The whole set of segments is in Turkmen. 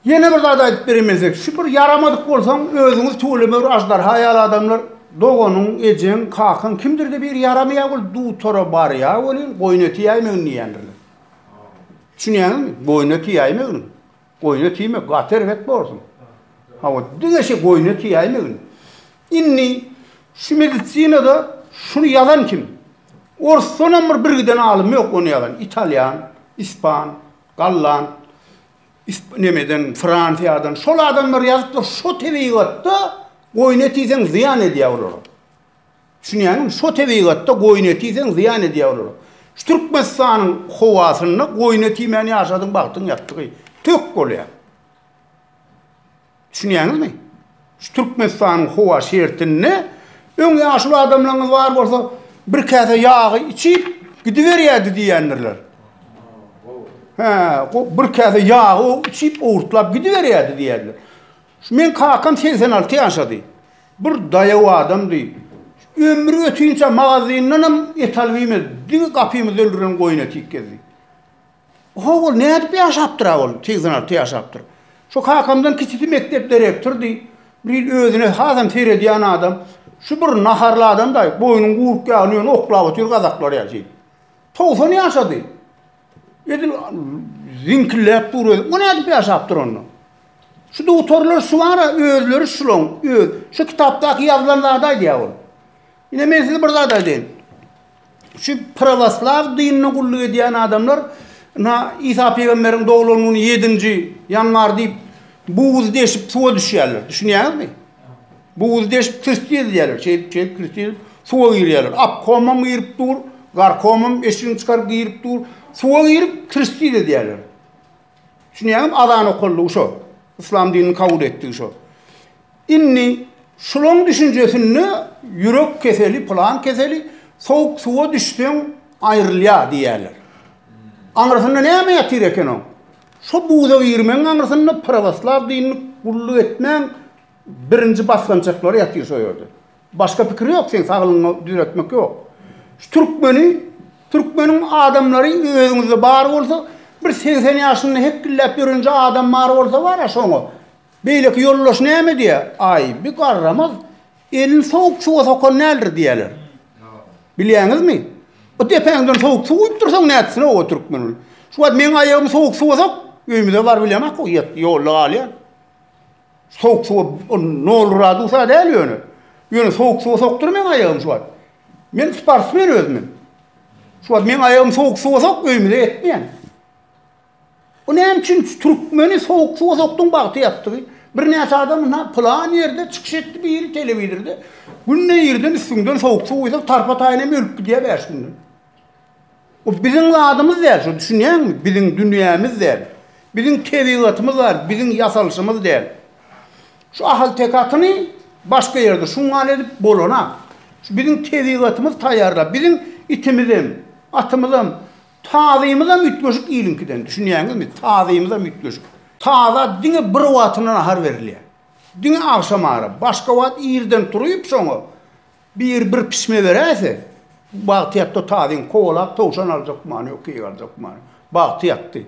Yine bir zada aytıp beremezek. Şu bir yaramadık bolsaň özüňiz tölemer aşlar hayal adamlar dogonun, ejin, kakın kimdir de bir yaramaya bol dutora bar ya bolin goýnaty ýaýmyň diýenler. Düşünýärmi? Goýnaty ýaýmyň. Goýnaty ýeme gater et bolsun. Ha o diňeşe goýnaty ýaýmyň. Inni şu medisinada şunu yazan kim? Orson bir giden alym ýok onu yazan. İtalyan, İspan, Gallan, nemeden Fransiýadan şol adamlar ýazypdyr şo tebigatda goýnatyň ziýan edýär. Düşünýärmi? Şo tebigatda goýnatyň ziýan edýär. Şu Türkmenistanyň howasyny goýnaty meni ýaşadyň bagtyň ýatdygy tök bolýar. Düşünýärmi? Şu Türkmenistanyň howa şertini öň ýaşly adamlaryňyz bar bolsa bir käse ýagy içip gidiberýärdi diýenler. Ha, bir käse ýagy içip oğurtlap gidiberýärdi diýerler. Men kakam 86 ýaşady. Bir daýaw adamdy. Ömrü ötünçe magazyndan et alýmaz. Diňe gapymyz öldüren goýnaty ikkezdi. Howul nädip ýaşapdyr ol? 86 ýaşapdyr. Şu kakamdan kiçiki mektep direktordy. Bir özüne hazam terediýän adam. Şu bir naharly adam da boýnuň gurup ýalyň oklap otur gazaklar ýaşaýdy. 90 ýaşady. Edil zinkillep durýar. O nädip ýaşapdyr onu? Şu doktorlar şu ara özleri şulon, öz. Şu kitapdaky ýazylanlarda diýär. Ine men size bir zat aýdyn. Şu pravoslav dinini gulluk edýän adamlar İsa peýgamberiň doglanuny 7-nji ýanwar diýip buğuz deşip suwa düşýärler. Düşünýärmi? Buğuz deşip Kristiýan diýerler. Şeýip Kristiýan suwa girýärler. Ap komam girip dur, gar komam eşiň çykar girip dur, suwa girip Kristiýan diýerler. Düşünýärmi? Azan okully şo. İslam dinini kabul etdi şo. Inni şolong düşünjesini yürek keseli, plan keseli, soğuk suwa düşsen aýrylýar diýerler. Aňrasynda näme ýatyr eken o? Şo buğda girmeň aňrasynda pravoslav dinini gulluk etmeň birinji basgançaklary ýatyr şo ýerde. Başga pikir ýok, sen saglygyňy düzeltmek ýok. Şu Türkmeniň adamlary özüňizde bar bolsa, bir 80 ýaşyny hekillep ýörünje adam bar bolsa bara şoňa. Beýleki ýollaş näme diýär? Ay, bir garramaz, elin soğuk suwa sokan nädir diýerler. Bilýäňizmi? O depeňden soğuk suw uypdursaň näçsine o Türkmen. Şu wagt men aýagym soğuk suwa sok, öýümde bar bilýämek o ýolly alýan. Soğuk suwa 0 gradusa däl ýöne. Ýöne soğuk suwa sokdur men aýagym şu wagt. Men sportsmen özüm. Şu wagt men aýagym soğuk suwa sok, öýümde etmeýän. O näme üçin Türkmeni soğuk suwa sokduň bagty ýapdy? Bir näçe adam plan ýerde çykyş etdi bir telewizorda. Günne ýerden üstünden soğuk suw ýysa tarpa taýyna ölüp gidýär bäşinden. O biziň adamymyz däl, şu düşünýärmi? Biziň dünýämiz däl. Biziň tebigatymyz bar, biziň ýasalşymyz däl. Şu ahal tekatyny başga ýerde şuňal edip bolana. Şu biziň tebigatymyz taýýarlap, biziň itimizem, atymyzam, taýymyzam ütgeşik ýylynkiden düşünýärmi? Taýymyzam ütgeşik. Taza diňe bir watyna nahar berilýär. Diňe akşam ara, başga wat ýerden turup soňa bir pişme beräse, bagtyatda tazyň kowlap towşan aljak many ýok, aljak many. Bagtyatdy.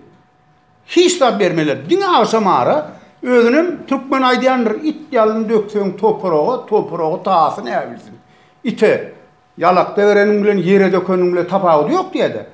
Hiç da bermeler. Diňe akşam ara özünem Türkmen aýdýandyr, it ýalyny dökseň toprağa tasyny äbilsin. Ite ýalakda bereniň bilen ýere dökeniň bilen tapagy ýok diýdi.